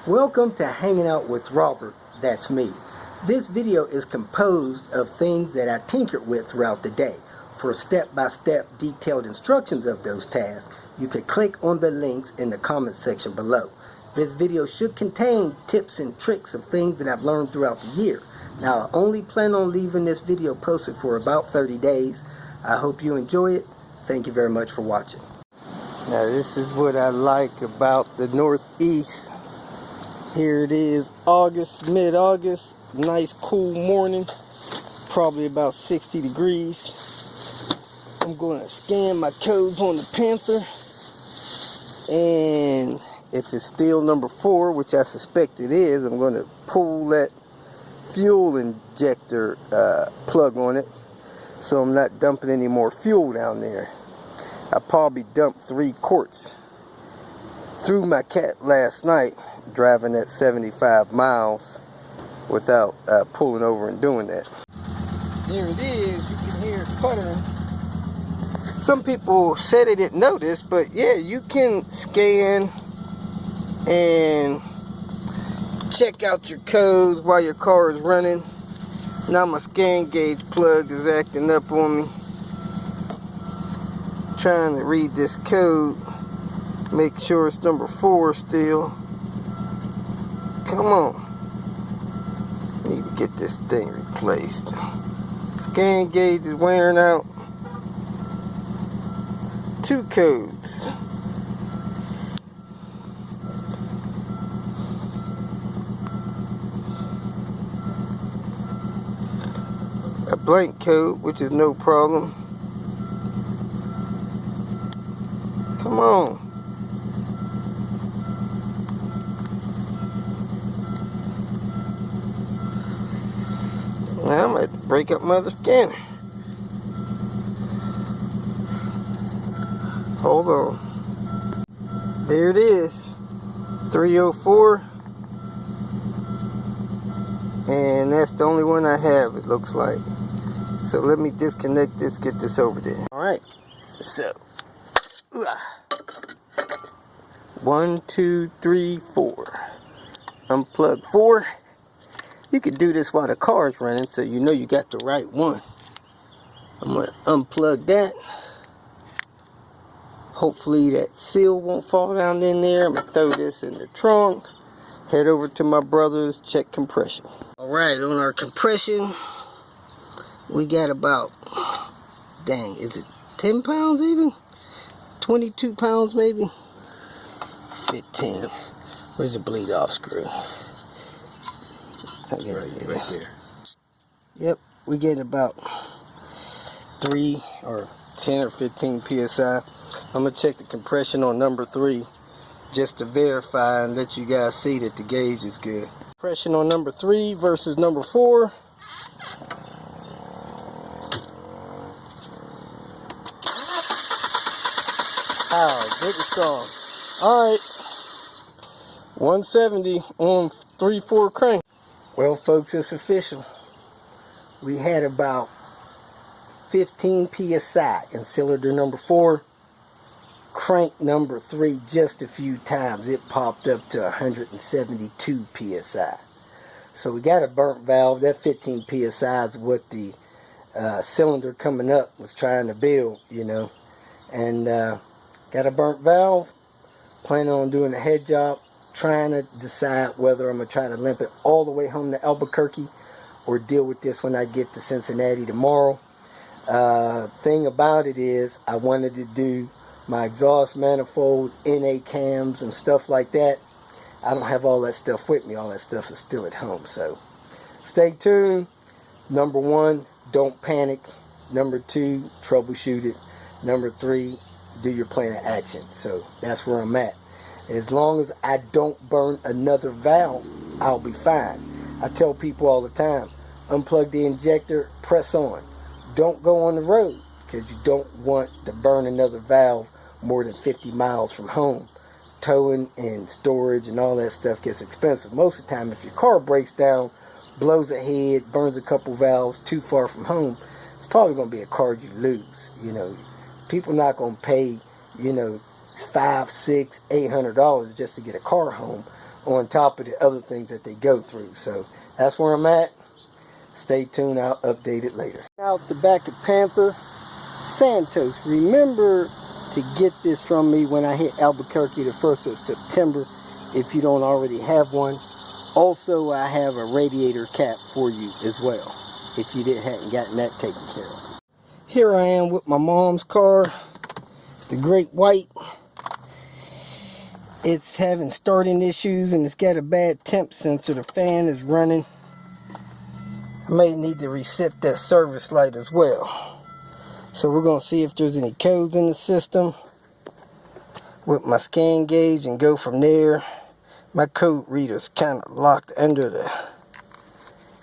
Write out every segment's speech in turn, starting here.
Welcome to Hanging Out with Robert, that's me. This video is composed of things that I tinkered with throughout the day. For step-by-step detailed instructions of those tasks, you can click on the links in the comment section below. This video should contain tips and tricks of things that I've learned throughout the year. Now, I only plan on leaving this video posted for about 30 days. I hope you enjoy it. Thank you very much for watching. Now, this is what I like about the Northeast. Here it is, mid-August, nice cool morning, probably about 60 degrees. I'm going to scan my codes on the Panther, and if it's still number 4, which I suspect it is, I'm going to pull that fuel injector plug on it, so I'm not dumping any more fuel down there. I probably dumped 3 quarts through my cat last night, driving at 75 miles without pulling over and doing that. There it is. You can hear it puttering. Some people said they didn't notice, but yeah, you can scan and check out your codes while your car is running. Now my scan gauge plug is acting up on me. Trying to read this code. Make sure it's number 4 still. Come on. Need to get this thing replaced. Scan gauge is wearing out. 2 codes. A blank code, which is no problem. Come on. Now I might break up my other scanner. Hold on. There it is. 304. And that's the only one I have, it looks like. So let me disconnect this, get this over there. Alright. So. 1, 2, 3, 4. Unplug 4. You can do this while the car is running, so you know you got the right one. I'm going to unplug that. Hopefully that seal won't fall down in there. I'm going to throw this in the trunk. Head over to my brother's, check compression. Alright, on our compression, we got about, dang, is it 10 pounds even? 22 pounds maybe? 15. Where's the bleed off screw? Right there. Yep, we get about 3 or 10 or 15 psi. I'm gonna check the compression on number 3 just to verify and let you guys see that the gauge is good. Compression on number 3 versus number 4. Good and strong. Alright, 170 on 3/4 crank. Well, folks, it's official. We had about 15 psi in cylinder number 4. Crank number 3 just a few times. It popped up to 172 psi. So we got a burnt valve. That 15 psi is what the cylinder coming up was trying to build, you know. And got a burnt valve. Planning on doing a head job. Trying to decide whether I'm going to try to limp it all the way home to Albuquerque or deal with this when I get to Cincinnati tomorrow. Thing about it is I wanted to do my exhaust manifold, NA cams and stuff like that. I don't have all that stuff with me. All that stuff is still at home. So stay tuned. Number 1, don't panic. Number 2, troubleshoot it. Number 3, do your plan of action. So that's where I'm at. As long as I don't burn another valve, I'll be fine. I tell people all the time, unplug the injector, press on. Don't go on the road because you don't want to burn another valve more than 50 miles from home. Towing and storage and all that stuff gets expensive. Most of the time, if your car breaks down, blows ahead, burns a couple valves too far from home, it's probably going to be a car you lose. You know, people not going to pay, you know, $500, $600, $800 just to get a car home on top of the other things that they go through. So that's where I'm at. Stay tuned, I'll update it later. Out the back of Panther, Santos. Remember to get this from me when I hit Albuquerque the 1st of September, if you don't already have one. Also, I have a radiator cap for you as well, if you hadn't gotten that taken care of. Here I am with my mom's car, the Great White. It's having starting issues and it's got a bad temp sensor. The fan is running. I may need to reset that service light as well. So we're going to see if there's any codes in the system with my scan gauge and go from there. My code reader's kind of locked under the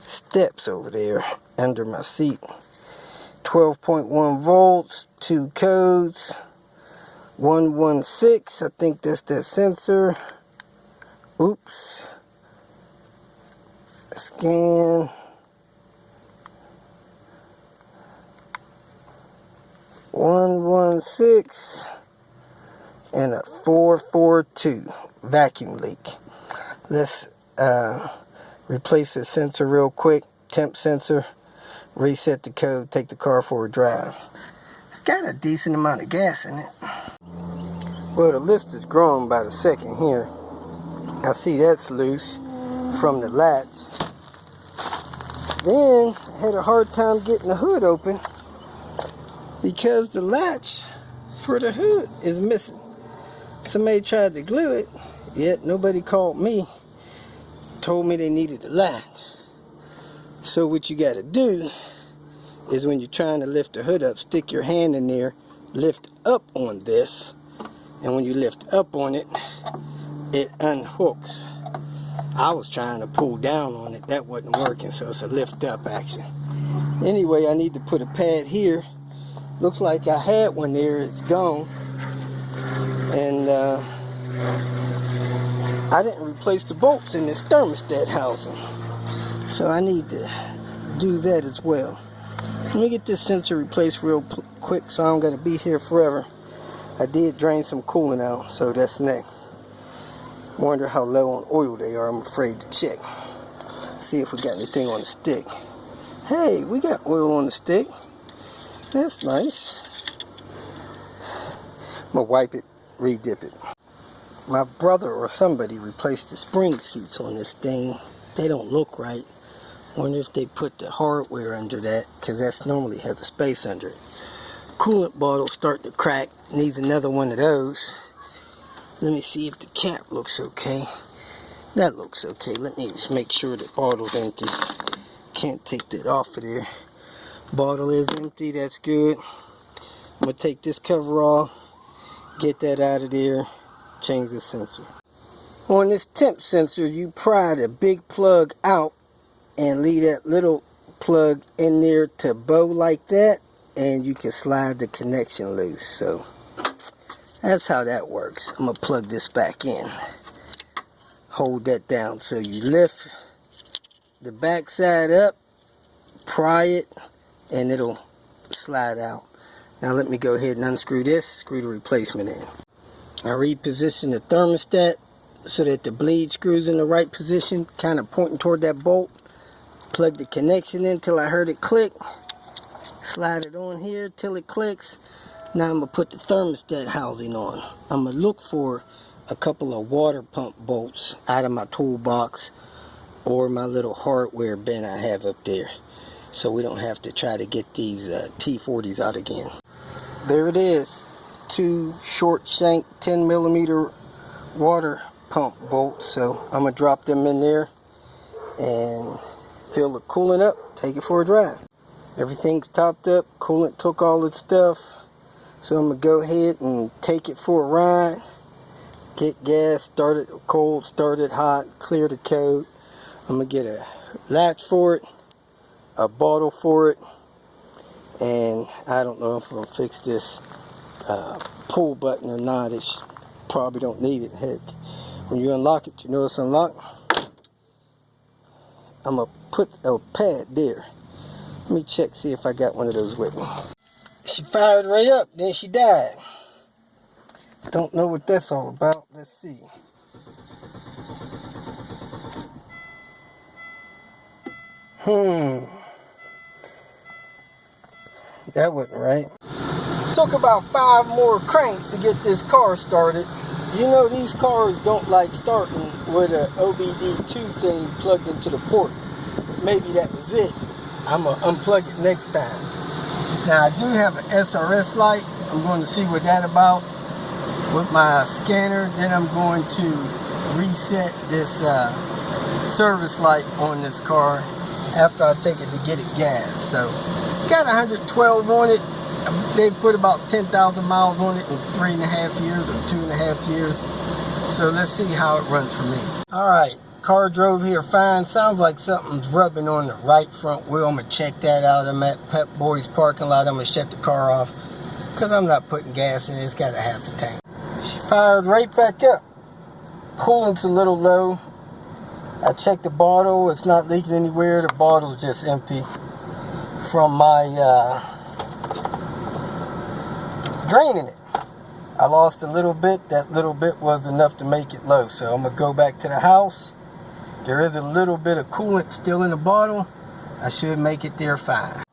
steps over there, under my seat. 12.1 volts, 2 codes, 116, I think that's that sensor. Oops. Scan. (116) and a 442 vacuum leak. Let's replace the sensor real quick. Temp sensor. Reset the code. Take the car for a drive. It's got a decent amount of gas in it. Well, the list is growing by the second here. I see that's loose from the latch. Then I had a hard time getting the hood open because the latch for the hood is missing. Somebody tried to glue it, yet nobody called me, told me they needed the latch. So what you got to do is when you're trying to lift the hood up, stick your hand in there, lift up on this, and when you lift up on it, it unhooks. I was trying to pull down on it, that wasn't working, so it's a lift up action. Anyway, I need to put a pad here. Looks like I had one there, it's gone. And I didn't replace the bolts in this thermostat housing. So I need to do that as well. Let me get this sensor replaced real quick so I don't got to be here forever. I did drain some coolant out, so that's next. Wonder how low on oil they are, I'm afraid to check. See if we got anything on the stick. Hey, we got oil on the stick. That's nice. I'm going to wipe it, re-dip it. My brother or somebody replaced the spring seats on this thing. They don't look right. Wonder if they put the hardware under that, because that normally has a space under it. Coolant bottle starting to crack. Needs another one of those. Let me see if the cap looks okay. That looks okay. Let me just make sure the bottle's empty. Can't take that off of there. Bottle is empty, that's good. I'm going to take this cover off, get that out of there, change the sensor. On this temp sensor, you pry the big plug out and leave that little plug in there to bow like that, and you can slide the connection loose. So that's how that works. I'm going to plug this back in. Hold that down. So you lift the back side up, pry it, and it'll slide out. Now let me go ahead and unscrew this, screw the replacement in. I reposition the thermostat so that the bleed screws in the right position, kind of pointing toward that bolt. Plug the connection in till I heard it click. Slide it on here till it clicks. Now I'm going to put the thermostat housing on. I'm going to look for a couple of water pump bolts out of my toolbox or my little hardware bin I have up there, so we don't have to try to get these T40s out again. There it is. 2 short shank 10mm water pump bolts. So I'm going to drop them in there and fill the coolant up, take it for a drive. Everything's topped up, coolant took all its stuff. So I'm going to go ahead and take it for a ride. Get gas, start it cold, start it hot, clear the code. I'm going to get a latch for it, a bottle for it, and I don't know if I'm going to fix this pull button or not. It probably don't need it. Heck, when you unlock it, you know it's unlocked. I'm going to put a pad there. Let me check, see if I got one of those with me. She fired right up, then she died. Don't know what that's all about. Let's see. That wasn't right. Took about 5 more cranks to get this car started. You know, these cars don't like starting with a OBD2 thing plugged into the port. Maybe that was it. I'm going to unplug it next time. Now, I do have an SRS light. I'm going to see what that's about with my scanner. Then I'm going to reset this service light on this car after I take it to get it gas. So, it's got 112 on it. They've put about 10,000 miles on it in 3.5 years or 2.5 years. So let's see how it runs for me. Alright, car drove here fine. Sounds like something's rubbing on the right front wheel. I'm going to check that out. I'm at Pep Boys parking lot. I'm going to shut the car off because I'm not putting gas in it. It's got a half a tank. She fired right back up. Coolant's a little low. I checked the bottle. It's not leaking anywhere. The bottle's just empty from my draining it. I lost a little bit. That little bit was enough to make it low. So I'm going to go back to the house. There is a little bit of coolant still in the bottle. I should make it there fine.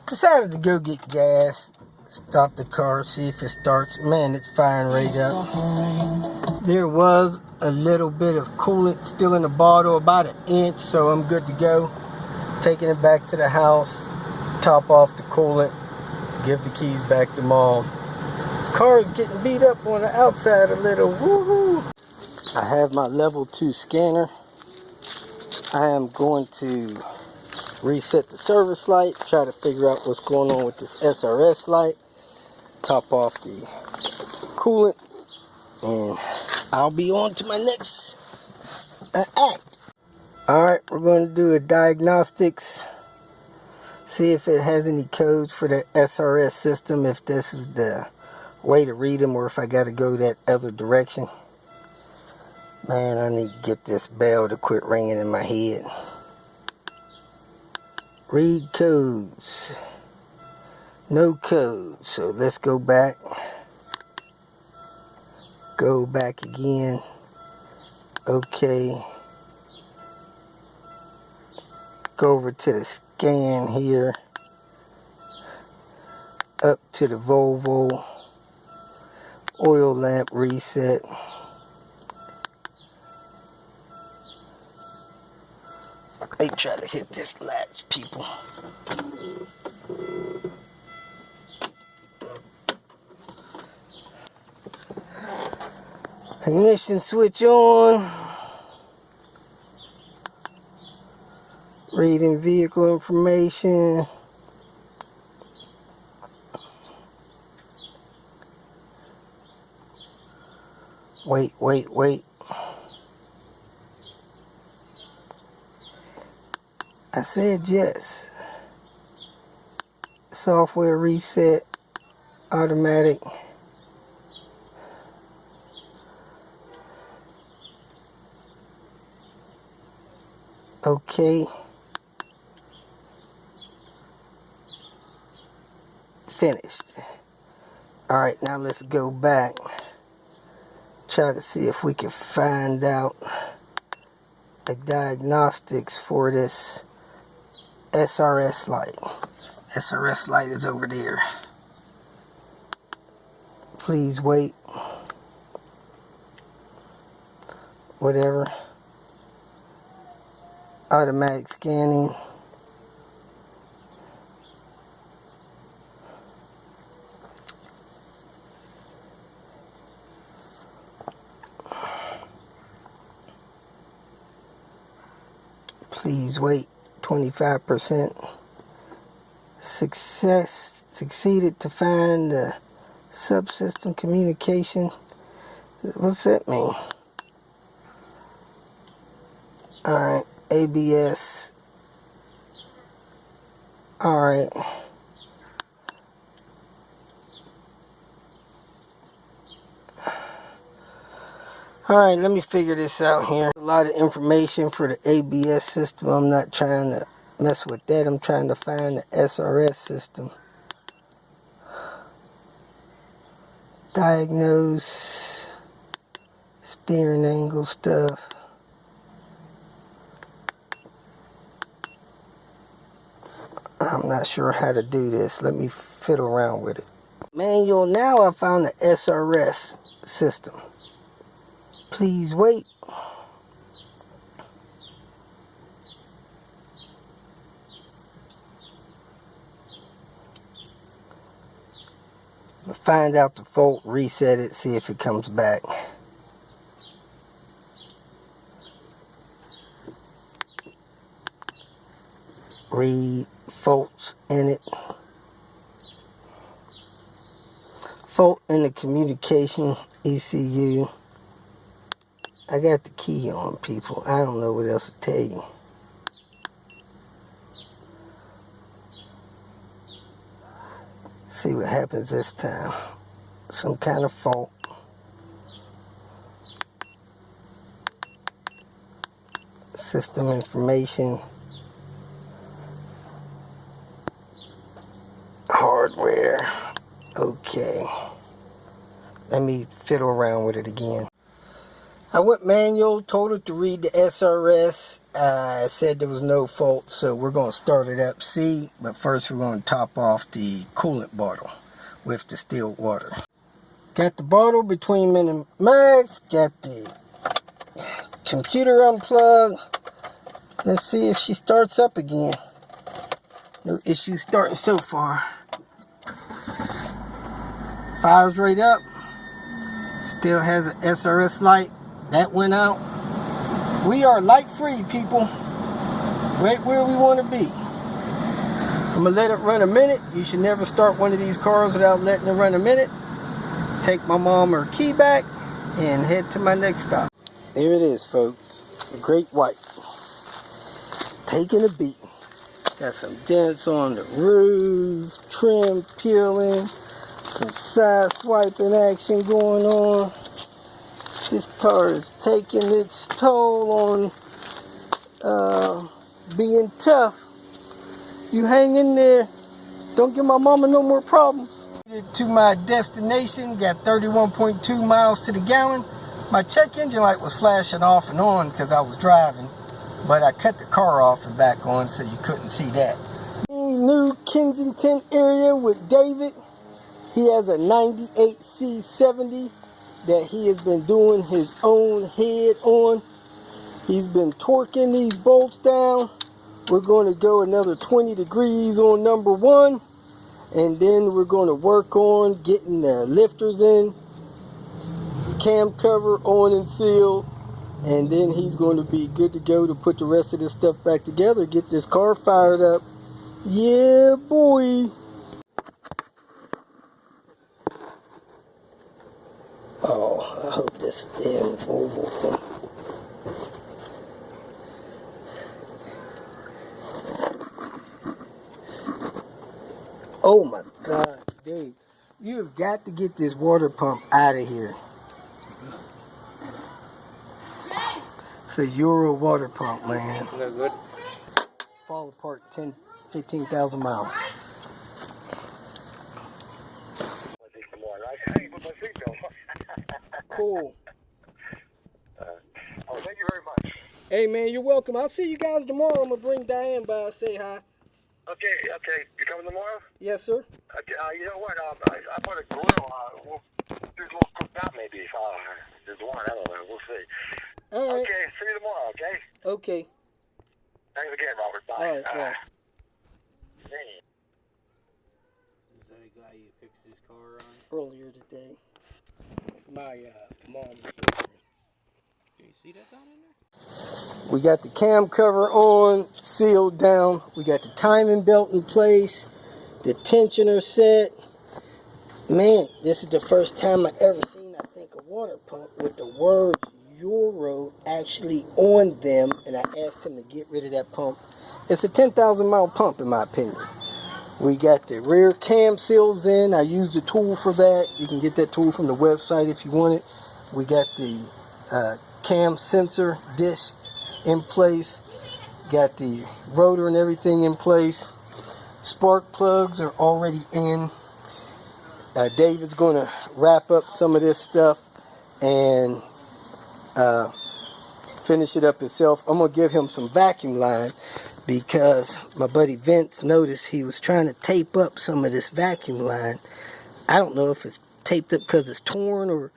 Decided to go get gas. Stop the car, see if it starts. Man, it's firing right up. There was a little bit of coolant still in the bottle, about 1 inch, so I'm good to go. Taking it back to the house, top off the coolant, give the keys back to Mom. This car is getting beat up on the outside a little. Woohoo! I have my level 2 scanner. I am going to reset the service light, try to figure out what's going on with this SRS light, top off the coolant, and I'll be on to my next act. Alright, we're going to do a diagnostics, see if it has any codes for the SRS system, if this is the way to read them or if I got to go that other direction. Man, I need to get this bell to quit ringing in my head. Read codes. No codes. So let's go back. Go back again. Okay. Go over to the scan here. Up to the Volvo. Oil lamp reset. They try to hit this latch, people. Ignition switch on. Reading vehicle information. Wait. I said yes. Software reset. Automatic. Okay. Finished. Alright, now let's go back. Try to see if we can find out the diagnostics for this SRS light. SRS light is over there. Please wait. Whatever. Automatic scanning. Please wait. 25%. Succeeded to find the subsystem communication. What's that mean? Alright. ABS. Alright. Alright, let me figure this out here. A lot of information for the ABS system. I'm not trying to mess with that. I'm trying to find the SRS system. Diagnose steering angle stuff. I'm not sure how to do this. Let me fiddle around with it. Manual, now I found the SRS system. Please wait. Find out the fault, reset it, see if it comes back. Read faults in it. Fault in the communication ECU. I got the key on, people. I don't know what else to tell you. See what happens this time. Some kind of fault. System information. Hardware. Okay. Let me fiddle around with it again. I went manual, told it to read the SRS. I said there was no fault, so we're going to start it up. See, but first we're going to top off the coolant bottle with distilled water. Got the bottle between min and max. Got the computer unplugged. Let's see if she starts up again. No issue starting so far. Fires right up. Still has an SRS light. That went out. We are light free, people. Right where we want to be. I'm going to let it run a minute. You should never start one of these cars without letting it run a minute. Take my mom her key back and head to my next stop. There it is, folks. The Great White. Taking a beating. Got some dents on the roof, trim peeling, some side swiping action going on. This car is taking its toll on being tough. You hang in there. Don't give my mama no more problems. To my destination, got 31.2 miles to the gallon. My check engine light was flashing off and on because I was driving, but I cut the car off and back on so you couldn't see that. New Kensington area with David. He has a 98 C70 that he has been doing his own head on. He's been torquing these bolts down. We're going to go another 20 degrees on number one, and then we're going to work on getting the lifters in, cam cover on and sealed, and then he's going to be good to go to put the rest of this stuff back together, get this car fired up. Yeah, boy. Oh, I hope this damn Volvo. Oh my God, dude. You have got to get this water pump out of here. It's a Euro water pump, man. No good. Fall apart 15,000 miles. Cool. Oh, thank you very much. Hey, man, you're welcome. I'll see you guys tomorrow. I'm going to bring Diane by, say hi. Okay. You coming tomorrow? Yes, sir. Okay, you know what? I bought a grill. We'll do a little cookout maybe. If there's one, I don't know. We'll see. All right. Okay, see you tomorrow, okay? Okay. Thanks again, Robert. Bye. All right, bye. Is that a guy you fixed his car on? Earlier today. It's my mom's birthday. Can you see that down in there? We got the cam cover on, sealed down. We got the timing belt in place. The tensioner set. Man, this is the first time I ever seen, I think, a water pump with the word Euro actually on them, and I asked him to get rid of that pump. It's a 10,000 mile pump in my opinion. We got the rear cam seals in. I used the tool for that. You can get that tool from the website if you want it. We got the cam sensor dish in place. Got the rotor and everything in place. Spark plugs are already in. David's going to wrap up some of this stuff and finish it up himself. I'm going to give him some vacuum line because my buddy Vince noticed he was trying to tape up some of this vacuum line. I don't know if it's taped up because it's torn or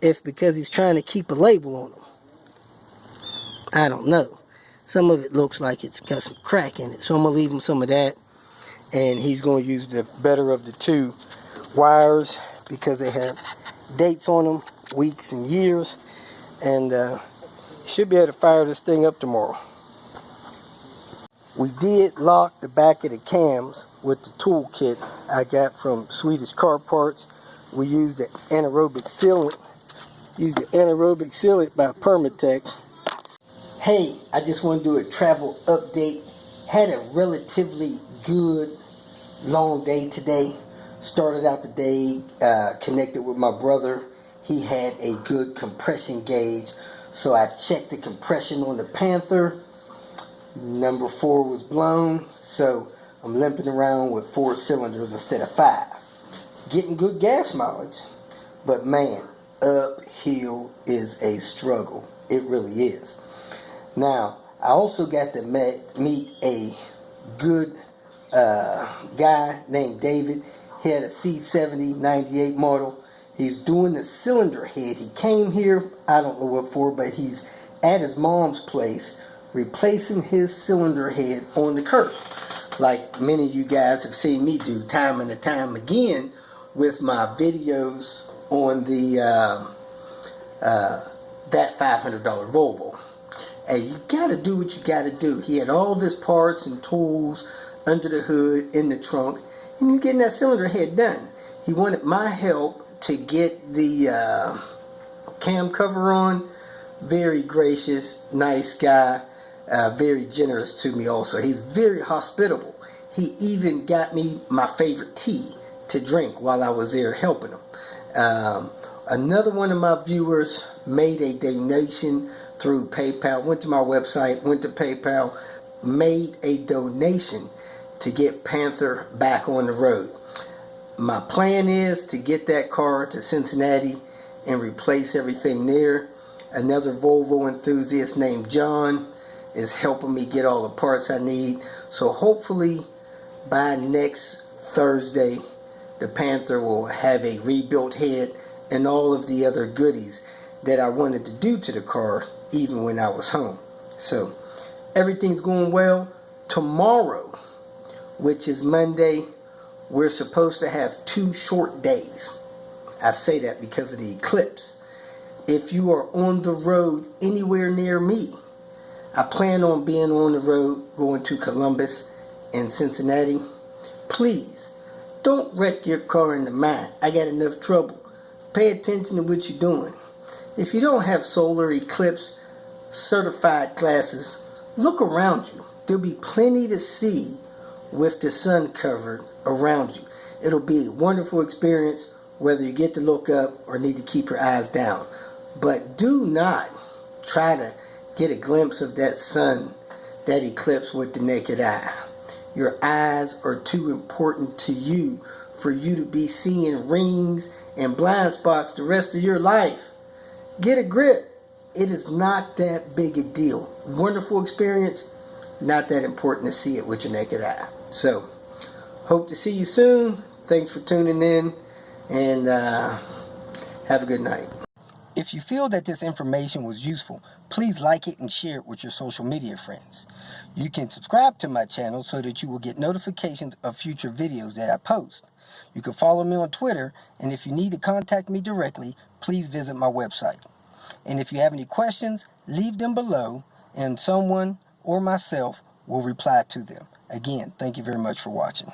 if because he's trying to keep a label on them. I don't know. Some of it looks like it's got some crack in it. So I'm going to leave him some of that. And he's going to use the better of the two wires because they have dates on them, weeks and years. And should be able to fire this thing up tomorrow. We did lock the back of the cams with the toolkit I got from Swedish Car Parts. We used the anaerobic sealant. Used the anaerobic sealant by Permatex. Hey, I just want to do a travel update. Had a relatively good long day today. Started out the day connected with my brother. He had a good compression gauge. So I checked the compression on the Panther. Number 4 was blown. So I'm limping around with 4 cylinders instead of 5. Getting good gas mileage. But man, uphill is a struggle. It really is. Now, I also got to meet a good guy named David. He had a C70 98 model. He's doing the cylinder head. He came here, I don't know what for, but he's at his mom's place replacing his cylinder head on the curb. Like many of you guys have seen me do time and time again with my videos on the that $500 Volvo. Hey, you gotta do what you gotta do. He had all of his parts and tools under the hood, in the trunk, and he's getting that cylinder head done. He wanted my help to get the cam cover on. Very gracious, nice guy, very generous to me also. He's very hospitable. He even got me my favorite tea to drink while I was there helping him. Another one of my viewers made a donation through PayPal, went to my website, went to PayPal, made a donation to get Panther back on the road. My plan is to get that car to Cincinnati and replace everything there. Another Volvo enthusiast named John is helping me get all the parts I need. So hopefully by next Thursday, the Panther will have a rebuilt head and all of the other goodies that I wanted to do to the car even when I was home. So everything's going well. Tomorrow, which is Monday, we're supposed to have 2 short days. I say that because of the eclipse. If you are on the road anywhere near me, I plan on being on the road going to Columbus and Cincinnati. Please, don't wreck your car in the mine. I got enough trouble. Pay attention to what you're doing. If you don't have solar eclipse certified glasses, look around you. There'll be plenty to see with the sun covered around you. It'll be a wonderful experience whether you get to look up or need to keep your eyes down. But do not try to get a glimpse of that sun, that eclipse with the naked eye. Your eyes are too important to you for you to be seeing rings and blind spots the rest of your life. Get a grip. It is not that big a deal. Wonderful experience, not that important to see it with your naked eye. So, hope to see you soon. Thanks for tuning in, and have a good night. If you feel that this information was useful, please like it and share it with your social media friends. You can subscribe to my channel so that you will get notifications of future videos that I post. You can follow me on Twitter, and if you need to contact me directly, please visit my website. And if you have any questions, leave them below, and someone or myself will reply to them. Again, thank you very much for watching.